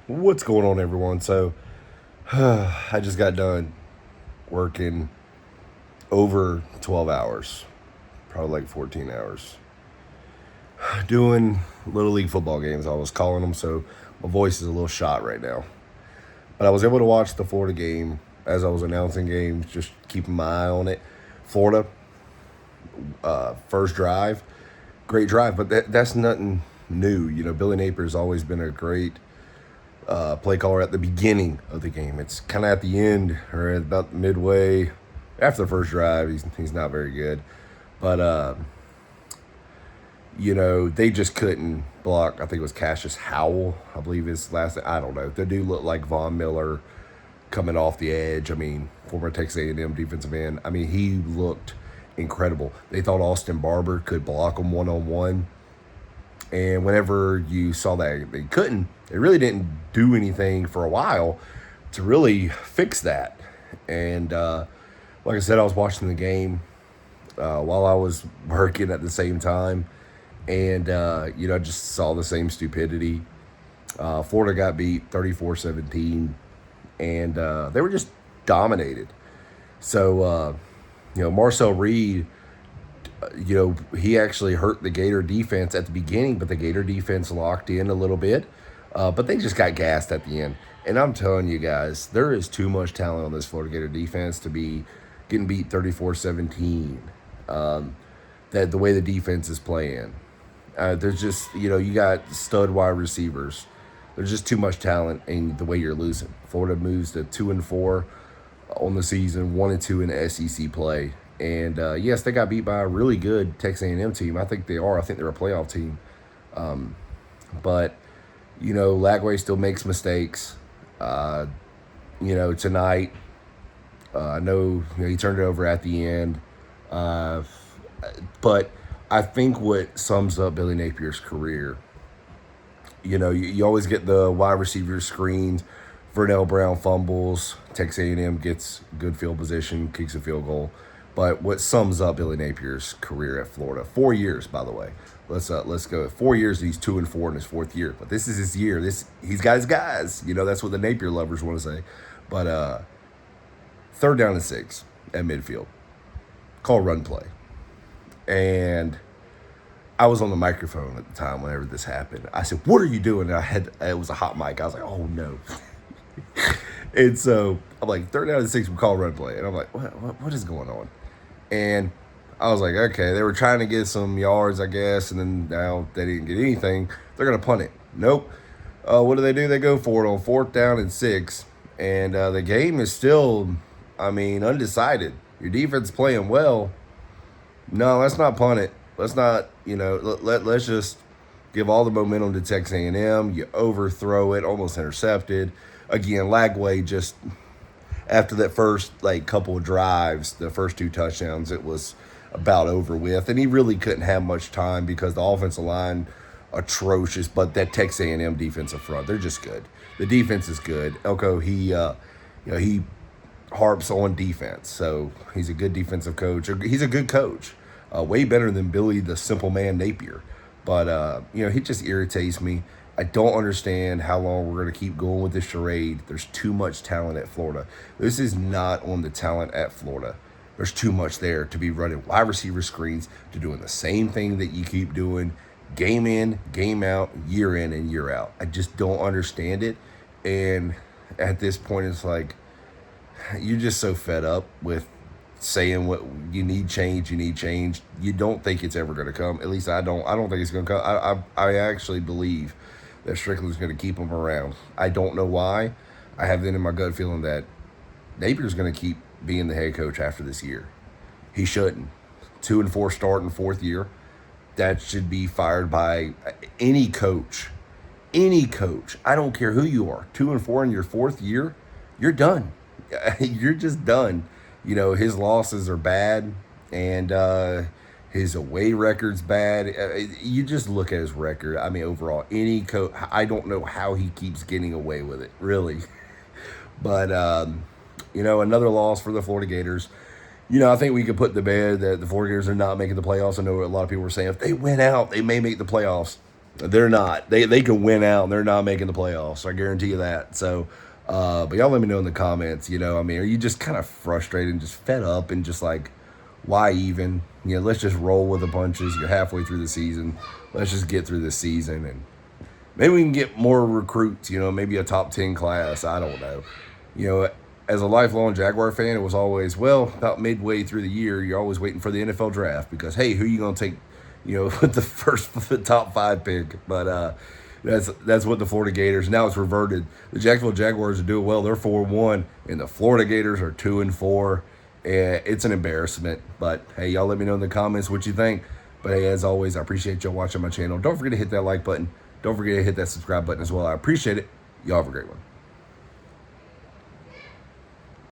What's going on, everyone? So, I just got done working over 12 hours, probably like 14 hours, doing Little League football games. I was calling them, so my voice is a little shot right now. But I was able to watch the Florida game as I was announcing games, just keeping my eye on it. Florida, first drive, great drive, but that's nothing new. Billy Napier's always been a great play caller at the beginning of the game. It's kind of at the end or at about midway after the first drive. He's not very good, but they just couldn't block. I think it was Cassius Howell, I believe his last name. I don't know. The dude looked like Von Miller coming off the edge. I mean, former Texas A&M defensive end. I mean, he looked incredible. They thought Austin Barber could block him one-on-one. And whenever you saw that they couldn't, they really didn't do anything for a while to really fix that. And like I said, I was watching the game while I was working at the same time. And, I just saw the same stupidity. Florida got beat 34-17, and they were just dominated. So, Marcel Reed, he actually hurt the Gator defense at the beginning, but the Gator defense locked in a little bit. But they just got gassed at the end. And I'm telling you guys, there is too much talent on this Florida Gator defense to be getting beat 34-17. That the way the defense is playing. There's just, you got stud wide receivers. There's just too much talent in the way you're losing. Florida moves to 2-4 on the season, 1-2 in SEC play. And yes, they got beat by a really good Texas A&M team. I think they are. I think they're a playoff team. But Lagway still makes mistakes. Tonight, I know he turned it over at the end. But I think what sums up Billy Napier's career, you always get the wide receiver screens. Vernell Brown fumbles. Texas A&M gets good field position, kicks a field goal. But what sums up Billy Napier's career at Florida, 4 years, by the way. Let's go. 4 years, he's 2-4 in his fourth year. But this is his year. He's got his guys. That's what the Napier lovers want to say. But third down and 6 at midfield. Call run play. And I was on the microphone at the time whenever this happened. I said, "What are you doing?" And it was a hot mic. I was like, "Oh no." And so I'm like, third down and 6, we call run play. And I'm like, what is going on? And I was like, okay, they were trying to get some yards, I guess, and then now they didn't get anything. They're going to punt it. Nope. What do? They go for it on fourth down and 6. And the game is still, undecided. Your defense playing well. No, let's not punt it. Let's not, let's just give all the momentum to Texas A&M. You overthrow it, almost intercepted. Again, Lagway just, after that first, couple of drives, the first 2 touchdowns, it was about over with. And he really couldn't have much time because the offensive line, atrocious. But that Texas A&M defensive front, they're just good. The defense is good. Elko, he harps on defense. So he's a good defensive coach. He's a good coach. Way better than Billy the Simple Man Napier. But, he just irritates me. I don't understand how long we're going to keep going with this charade. There's too much talent at Florida. This is not on the talent at Florida. There's too much there to be running wide receiver screens, to doing the same thing that you keep doing game in, game out, year in and year out. I just don't understand it. And at this point, it's like you're just so fed up with saying what you need change. You don't think it's ever going to come. At least I don't think it's going to come. I actually believe that Strickland's going to keep him around. I don't know why. I have it in my gut feeling that Napier's going to keep being the head coach after this year. He shouldn't. 2-4 start in fourth year. That should be fired by any coach. Any coach. I don't care who you are. 2-4 in your fourth year, you're done. You're just done. His losses are bad, and his away record's bad. You just look at his record. Overall, any coach, I don't know how he keeps getting away with it, really. But, another loss for the Florida Gators. I think we could put to bed that the Florida Gators are not making the playoffs. I know a lot of people were saying if they win out, they may make the playoffs. They're not. They can win out and they're not making the playoffs. I guarantee you that. So, but y'all let me know in the comments. I mean, are you just kind of frustrated and just fed up and just like, why even? Let's just roll with the punches. You're halfway through the season. Let's just get through this season and maybe we can get more recruits. Maybe a top 10 class. I don't know. You know, as a lifelong Jaguar fan, it was always, well, about midway through the year, you're always waiting for the NFL draft because, hey, who are you going to take, with the top 5 pick? But that's what the Florida Gators, now it's reverted. The Jacksonville Jaguars are doing well. They're 4-1, and the Florida Gators are 2-4. And it's an embarrassment. But, hey, y'all let me know in the comments what you think. But, hey, as always, I appreciate y'all watching my channel. Don't forget to hit that like button. Don't forget to hit that subscribe button as well. I appreciate it. Y'all have a great one.